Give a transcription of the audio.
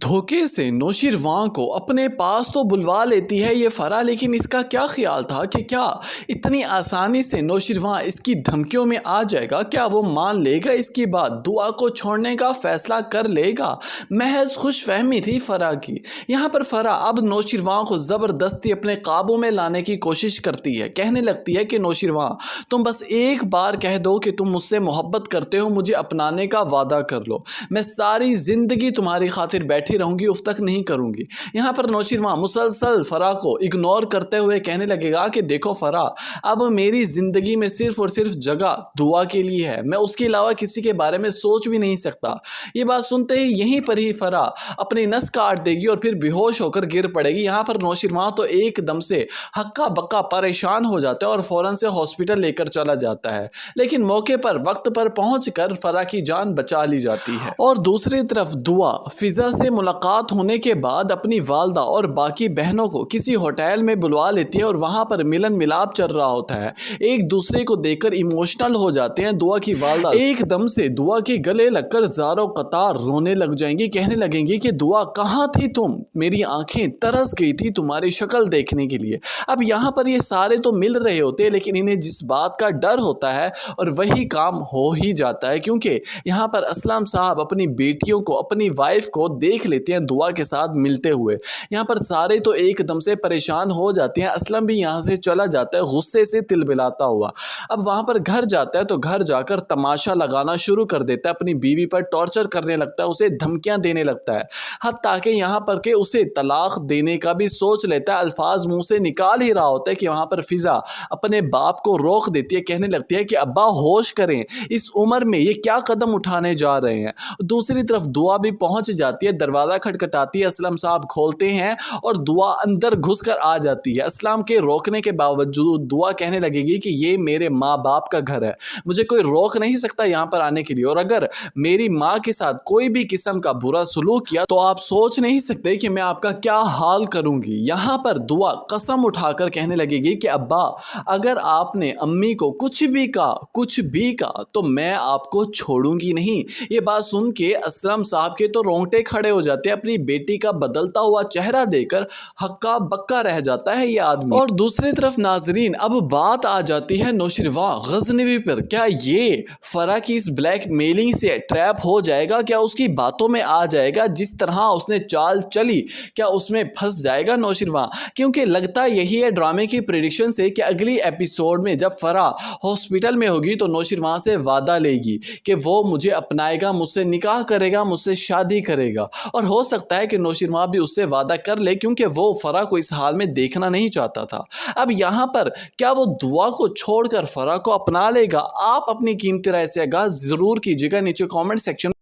धोखे से नौशीरवां को अपने पास तो बुलवा लेती है ये फरा, लेकिन इसका क्या ख्याल था कि क्या इतनी आसानी से नौशीरवां इसकी धमकियों में आ जाएगा? क्या वो मान लेगा इसकी बात, दुआ को छोड़ने का फैसला कर लेगा? महज खुशफहमी थी फरा की। यहाँ पर फरा अब नौशीरवां को ज़बरदस्ती अपने काबू में लाने की कोशिश करती है। कहने लगती है कि नौशीरवां, तुम बस एक बार कह दो कि तुम मुझसे मोहब्बत करते हो, मुझे अपनाने का वादा कर लो, मैं सारी ज़िंदगी तुम्हारी खातिर बैठी रहूंगी, उफ तक नहीं करूंगी। यहाँ पर नौशीरवां मुसलसल फरा को इग्नोर करते हुए कहने लगेगा कि देखो फरा, अब मेरी ज़िंदगी में सिर्फ और सिर्फ जगह दुआ के लिए है, मैं उसके अलावा किसी के बारे में सोच भी नहीं सकता। ये बात सुनते ही यहीं पर ही फरा अपनी नस काट देगी और फिर बेहोश होकर गिर पड़ेगी। यहाँ पर नौशीरवां तो एकदम से हक्का बक्का परेशान हो जाता है और फौरन से हॉस्पिटल लेकर चला जाता है, लेकिन मौके पर वक्त पर पहुंचकर फरा की जान बचा ली जाती है। और दूसरी तरफ दुआ फिजा से मुलाकात होने के बाद अपनी वालदा और बाकी बहनों को किसी होटल में बुलवा लेती है और वहां पर मिलन मिलाप चल रहा होता है। एक दूसरे को देखकर इमोशनल हो जाते हैं। दुआ की वालदा एकदम से दुआ के गले लगकर ज़ारो कतार रोने लग जाएंगी, कहने लगेंगी कि दुआ कहाँ थी तुम, मेरी आंखें तरस गई थी तुम्हारी शक्ल देखने के लिए। अब यहाँ पर ये सारे तो मिल रहे होते हैं, लेकिन इन्हें जिस बात का डर होता है और वही काम हो ही जाता है, क्योंकि यहाँ पर असलम साहब अपनी बेटियों को, अपनी वाइफ को देख लेते हैं दुआ के साथ मिलते हुए। यहाँ पर सारे तो एकदम से परेशान हो जाते हैं। असलम भी यहाँ से चला जाता है गुस्से से तिलमिलाता हुआ। अब वहाँ पर घर जाता है तो घर जाकर तमाशा लगाना शुरू कर देता है, अपनी बीवी पर टॉर्चर करने लगता है, उसे धमकियाँ देने लगता है, हत्ता कि यहाँ पर के उसे तलाक देने का भी सोच लेता है। अल्फाज मुंह से निकाल ही रहा होता है कि वहाँ पर फिजा अपने बाप को रोक देती है, कहने लगती है कि अब्बा होश करें, इस उम्र में ये क्या कदम उठाने जा रहे हैं। दूसरी तरफ दुआ भी पहुंच जाती है, दरवाज़ा खटखटाती है, असलम साहब खोलते हैं और दुआ अंदर घुसकर आ जाती है। असलम के रोकने के बावजूद दुआ कहने लगेगी कि ये मेरे माँ बाप का घर है, मुझे कोई रोक नहीं सकता यहाँ पर आने के लिए, और अगर मेरी माँ के साथ कोई भी किस्म का बुरा सलूक किया तो आप सोच नहीं सकते कि मैं आपका क्या हाल करूँगी। यहाँ पर दुआ कसम उठाकर कहने लगेगी कि अब्बा, अगर आपने अम्मी को कुछ भी कहा तो मैं आपको छोड़ूंगी नहीं। ये बात सुन के असलम साहब के तो रोंगटे खड़े हो जाते हैं। अपनी बेटी का बदलता हुआ चेहरा देखकर हक्का बक्का रह जाता है ये आदमी। और दूसरी तरफ नाजरीन, अब बात आ जाती है नौशीरवां गजनवी पर। क्या ये फरा की इस ब्लैक मेलिंग से ट्रैप हो जाएगा? क्या उसकी बातों में आ जाएगा? जिस तरह उसने चाल चली, क्या उसमें फंस जाएगा नौशीरवां? क्योंकि लगता यही है ड्रामे की प्रेडिक्शन से कि अगली एपिसोड में जब फरा हॉस्पिटल में होगी तो नौशीरवां से वादा लेगी कि वो मुझे अपनाएगा, मुझसे निकाह करेगा, मुझसे शादी करेगा। और हो सकता है कि नौशीरवां भी उससे वादा कर ले, क्योंकि वो फरा को इस हाल में देखना नहीं चाहता था। अब यहाँ पर क्या वो दुआ को छोड़कर फरा को अपना लेगा? आप अपनी कीमती राय से आगाह जरूर कीजिएगा नीचे कमेंट सेक्शन